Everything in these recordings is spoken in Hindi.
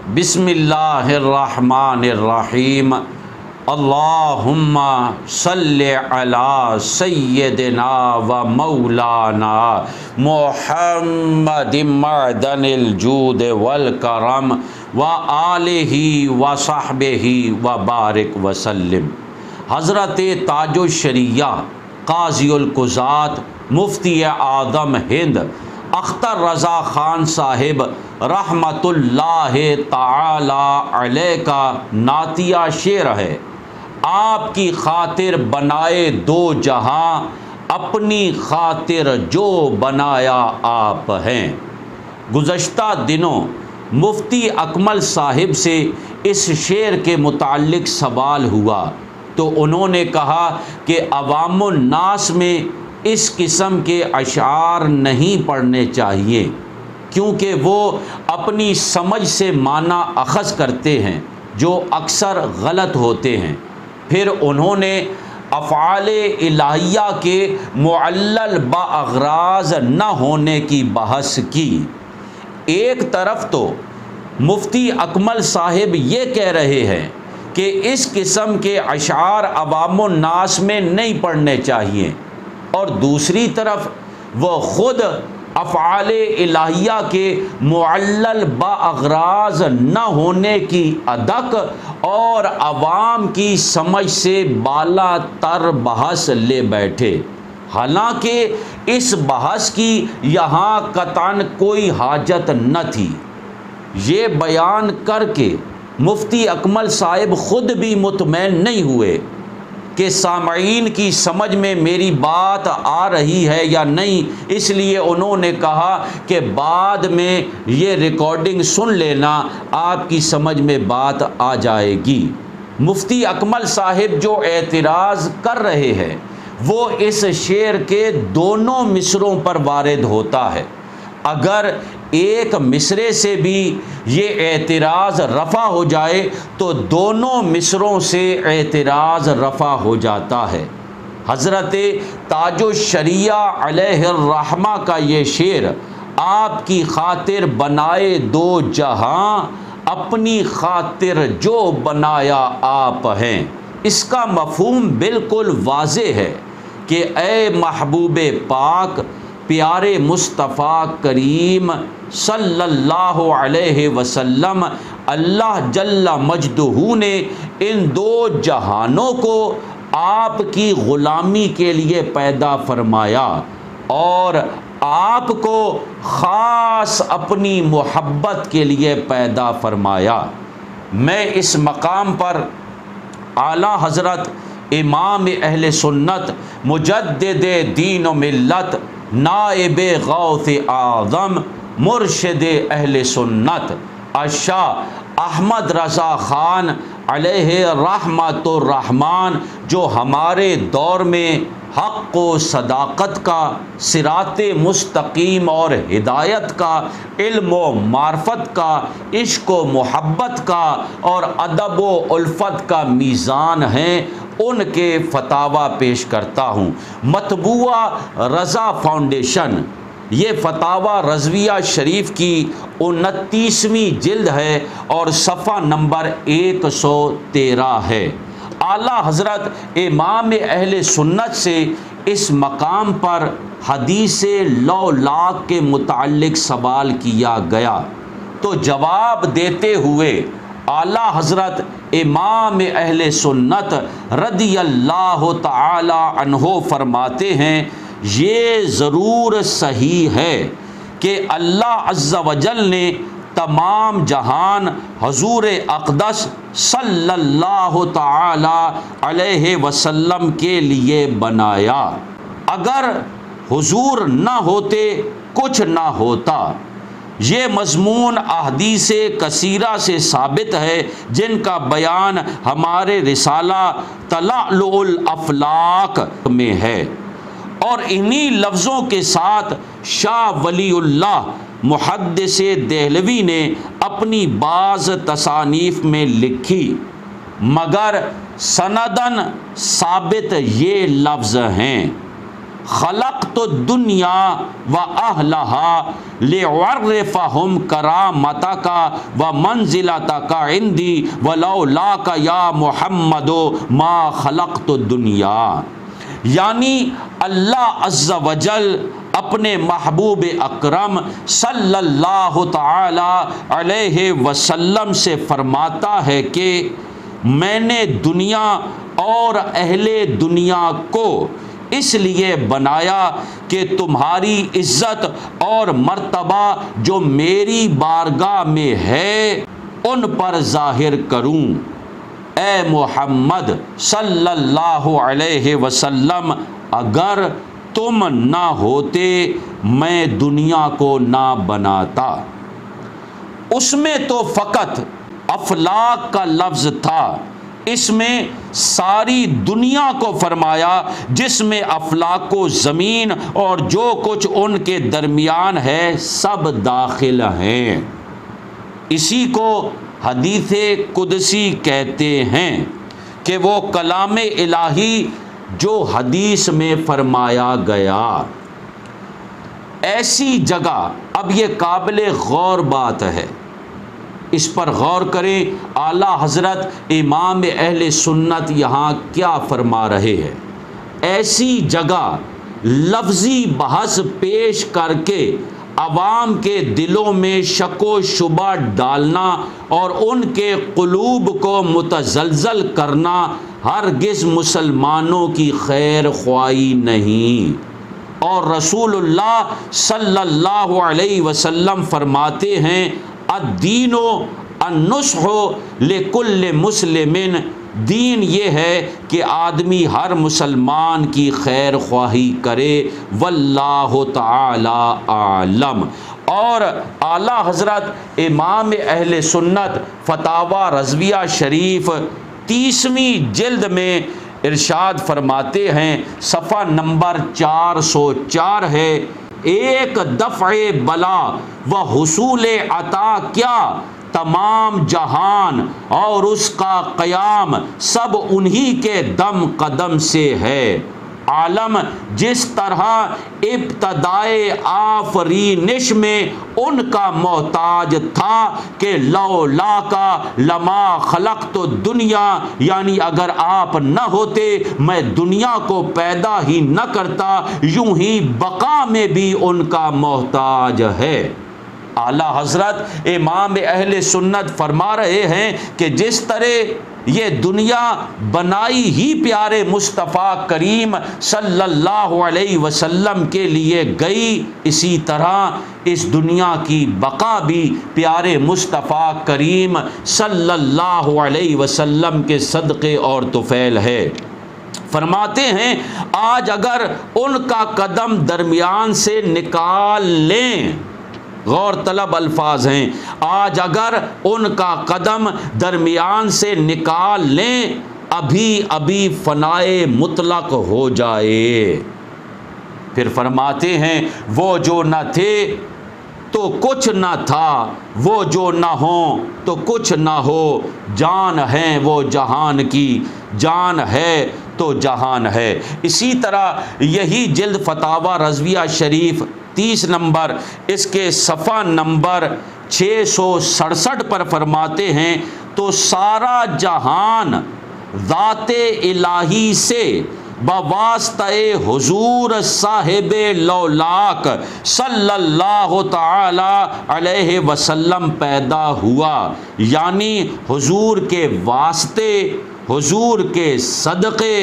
बिस्मिल्लाहिर्रहमानिर्रहीम। अल्लाहुम्मा सल्लि अला सय्यदिना व मौलाना मुहम्मदिन मअदनिल जूद वल करम व आलिहि व सहबिहि व बारिक वसल्लिम। हज़रत ताजुश्शरिया काज़ीउल कुज़ात मुफ्ती आदम हिंद अख्तर रज़ा ख़ान साहिब रहमतुल्लाहि ताला अलैह का नातिया शेर है। आपकी खातिर बनाए दो जहां, अपनी खातिर जो बनाया आप हैं। गुज़श्ता दिनों मुफ्ती अकमल साहिब से इस शेर के मुताल्लिक़ सवाल हुआ तो उन्होंने कहा कि अवामुन्नास में इस किस्म के अशार नहीं पढ़ने चाहिए क्योंकि वो अपनी समझ से माना अख़ज़ करते हैं जो अक्सर गलत होते हैं। फिर उन्होंने अफ़आले इलाहिया के मुअल्लल बाअग़राज़ न होने की बहस की। एक तरफ तो मुफ्ती अकमल साहिब ये कह रहे हैं कि इस किस्म के अशार अवामुन्नास में नहीं पढ़ने चाहिए और दूसरी तरफ वो ख़ुद अफ़आले इलाहिया के मुअल्लल बाअग़राज़ न होने की अदक और अवाम की समझ से बाला तर बहस ले बैठे। हालांकि इस बहस की यहाँ कतन कोई हाजत न थी। ये बयान करके मुफ्ती अकमल साहिब ख़ुद भी मुतमईन नहीं हुए कि सामईन की समझ में मेरी बात आ रही है या नहीं, इसलिए उन्होंने कहा कि बाद में ये रिकॉर्डिंग सुन लेना, आपकी समझ में बात आ जाएगी। मुफ्ती अकमल साहिब जो एतराज़ कर रहे हैं वो इस शेर के दोनों मिसरों पर वारिद होता है। अगर एक मिसरे से भी ये एतराज़ रफ़ा हो जाए तो दोनों मिसरों से एतराज़ रफ़ा हो जाता है। हज़रत ताजुश्शरिया अलैहिर्रहमा का ये शेर आपकी खातिर बनाए दो जहां, अपनी खातिर जो बनाया आप हैं। इसका मफ़हूम बिल्कुल वाज़ेह है कि ए महबूबे पाक प्यारे मुस्तफ़ा करीम सल्लल्लाहु अलैहि वसल्लम, अल्लाह जल्ला मजदहू ने इन दो जहानों को आपकी ग़ुलामी के लिए पैदा फरमाया और आपको ख़ास अपनी मोहब्बत के लिए पैदा फरमाया। मैं इस मकाम पर आला हज़रत इमाम अहले सुन्नत मुजद्दिदे दीन व मिल्लत नाइबे गौसे आज़म मुर्शिद अहले सुन्नत अशाह अहमद रज़ा ख़ान अलैहि रहमतुर रहमान, जो हमारे दौर में हक़ व सदाक़त का, सिराते मुस्तकीम और हिदायत का, इल्म व मार्फत का, इश्क़ व मोहब्बत का और अदब व उल्फ़त का मीज़ान हैं, उनके फतावा पेश करता हूँ। मतबूआ रज़ा फाउंडेशन, ये फतावा रज़विया शरीफ की 29वीं जिल्द है और सफ़ा नंबर 113 है। आला हज़रत इमाम अहले सुन्नत से इस मकाम पर हदीसे लौ लाख के मुताल्लिक़ सवाल किया गया तो जवाब देते हुए आला हज़रत इमाम अहले सुन्नत रदियल्लाहु ताला अन्हो फरमाते हैं, ये ज़रूर सही है कि अल्लाह अज़्ज़ा वजल ने तमाम जहान हजूर अक़दस सल्लल्लाहु ताला अलैहि वसल्लम के लिए बनाया। अगर हुजूर न होते कुछ न होता। ये मज़मून अहदीसे कसीरा से साबित है जिनका बयान हमारे रिसाला तलालुल अफलाक में है और इन्हीं लफ्ज़ों के साथ शाह वलीउल्लाह मुहद्दिसे देहलवी ने अपनी बाज़ तसानीफ़ में लिखी, मगर सनदन साबित ये लफ्ज़ हैं। खलक़्तु दुनिया व अहलहा लिअर्रिफ़हुम करामतका व मंज़िलतका इंदी वलौलाका या मुहम्मदो मा खलक़्तु दुनिया। यानी अल्लाह अज़्ज़ा वजल अपने महबूब अकरम सल्लल्लाहु ताला अलैहि वसल्लम से फरमाता है कि मैंने दुनिया और अहले दुनिया को इसलिए बनाया कि तुम्हारी इज़्ज़त और मर्तबा जो मेरी बारगाह में है उन पर ज़ाहिर करूं। ए मोहम्मद सल्लल्लाहु अलैहि वसल्लम, अगर तुम ना होते मैं दुनिया को ना बनाता। उसमें तो फ़कत अफलाक का लफ्ज़ था, इसमें सारी दुनिया को फरमाया जिसमें अफलाको ज़मीन और जो कुछ उनके दरमियान है सब दाखिल हैं। इसी को हदीसे कुदसी कहते हैं कि वो कलाम इलाही जो हदीस में फरमाया गया। ऐसी जगह अब ये काबिल गौर बात है, इस पर गौर करें आला हज़रत इमाम अहले सुन्नत यहाँ क्या फरमा रहे हैं। ऐसी जगह लफ्ज़ी बहस पेश करके अवाम के दिलों में शको शुबा डालना और उनके क़ुलूब को मुतज़लज़ल करना हरगिज़ मुसलमानों की खैर ख्वाही नहीं। और रसूलुल्लाह सल्लल्लाहु अलैहि वसल्लम फरमाते हैं अद्दीनो अन्नुस्हो लिकुल्लि मुस्लिमिन, दीन ये है कि आदमी हर मुसलमान की खैर ख्वाही करे। वल्लाहु ताला आलम। और आला हज़रत इमाम अहले सुन्नत फतावा रज़विया शरीफ 30वीं जिल्द में इरशाद फरमाते हैं, सफ़ा नंबर 404 है, एक दफ़े बला व हुसूल अता क्या तमाम जहान और उसका क़याम सब उन्हीं के दम कदम से है। आलम जिस तरह इब्तदाए आफरीनिश में उनका मोहताज था कि लौला का लमा खलक़्तु दुनिया, यानी अगर आप न होते मैं दुनिया को पैदा ही न करता, यूं ही बका में भी उनका मोहताज है। आला हज़रत इमाम अहले सुन्नत फरमा रहे हैं कि जिस तरह ये दुनिया बनाई ही प्यारे मुस्तफ़ा करीम सल्लल्लाहु अलैहि वसल्लम के लिए गई, इसी तरह इस दुनिया की बका भी प्यारे मुस्तफ़ा करीम सल्लल्लाहु अलैहि वसल्लम के सदक़े और तुफ़ैल है। फरमाते हैं आज अगर उनका कदम दरमियान से निकाल लें, गौर तलब अल्फाज हैं, आज अगर उनका कदम दरमियान से निकाल लें अभी अभी फनाए मुतलक हो जाए। फिर फरमाते हैं वो जो न थे तो कुछ न था, वो जो न हो तो कुछ न हो, जान है वो जहान की, जान है तो जहान है। इसी तरह यही जिल्द फतावा रज़विया शरीफ 30 नंबर इसके सफ़ा नंबर 667 पर फरमाते हैं, तो सारा जहान ज़ाते इलाही से बवास्ते हुजूर साहिबे लौलाक सल्लल्लाहु ताला अलैहि वसल्लम पैदा हुआ, यानी हुजूर के वास्ते, हुजूर के सदक़े,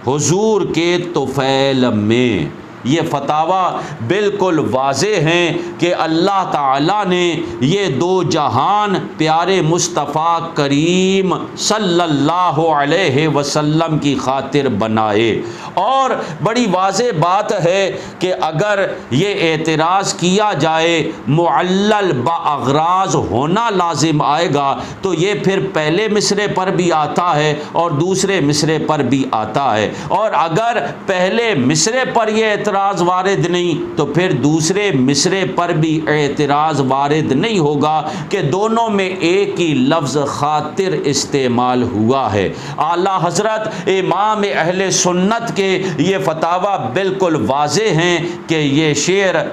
हुजूर के तुफ़ैल में। ये फतावा बिल्कुल वाज़े हैं कि अल्लाह ताला ने ये दो जहान प्यारे मुस्तफ़ा करीम सल्लल्लाहु अलैहि वसल्लम की खातिर बनाए। और बड़ी वाज़े बात है कि अगर ये एतराज़ किया जाए मुअल्लल बअग़राज़ होना लाजिम आएगा, तो ये फिर पहले मिसरे पर भी आता है और दूसरे मिसरे पर भी आता है। और अगर पहले मिसरे पर यह एतराज़ वारिद नहीं तो फिर दूसरे मिसरे पर भी एतराज़ वारिद नहीं होगा कि दोनों में एक ही लफ्ज़ खातिर इस्तेमाल हुआ है। आला हज़रत इमाम अहले सुन्नत के ये फतावा बिल्कुल वाज़े हैं कि ये शेर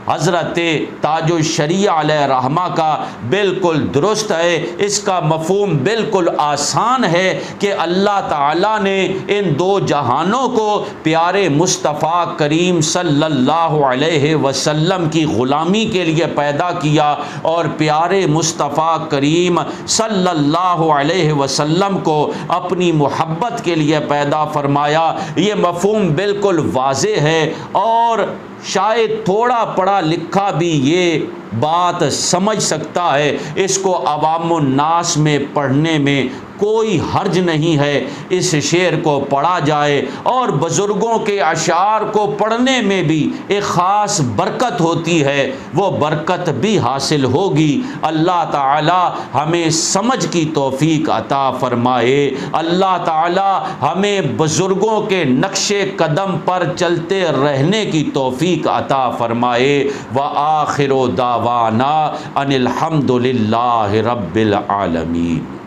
हज़रत ताजुश शरिया अलैहि रहमा का बिल्कुल दुरुस्त है। इसका मफ़हूम बिल्कुल आसान है कि अल्लाह ताला ने इन दो जहानों को प्यारे मुस्तफ़ा करीम सल्लल्लाहु अलैहि वसल्लम की ग़ुलामी के लिए पैदा किया और प्यारे मुस्तफ़ा करीम सल्लल्लाहु अलैहि वसल्लम को अपनी मोहब्बत के लिए पैदा फरमाया। ये मफ़हूम बिल्कुल वाज़े है और शायद थोड़ा पढ़ा लिखा भी ये बात समझ सकता है। इसको अवामुन नास में पढ़ने में कोई हर्ज नहीं है। इस शेर को पढ़ा जाए और बुज़ुर्गों के अशार को पढ़ने में भी एक ख़ास बरकत होती है, वो बरकत भी हासिल होगी। अल्लाह ताला हमें समझ की तौफ़ीक अता फ़रमाए। अल्लाह ताला हमें बुज़ुर्गों के नक्शे कदम पर चलते रहने की तौफ़ीक अता फ़रमाए। व आखिरु दावाना अनिल हम्दुलिल्लाहि रब्बिल आलमीन।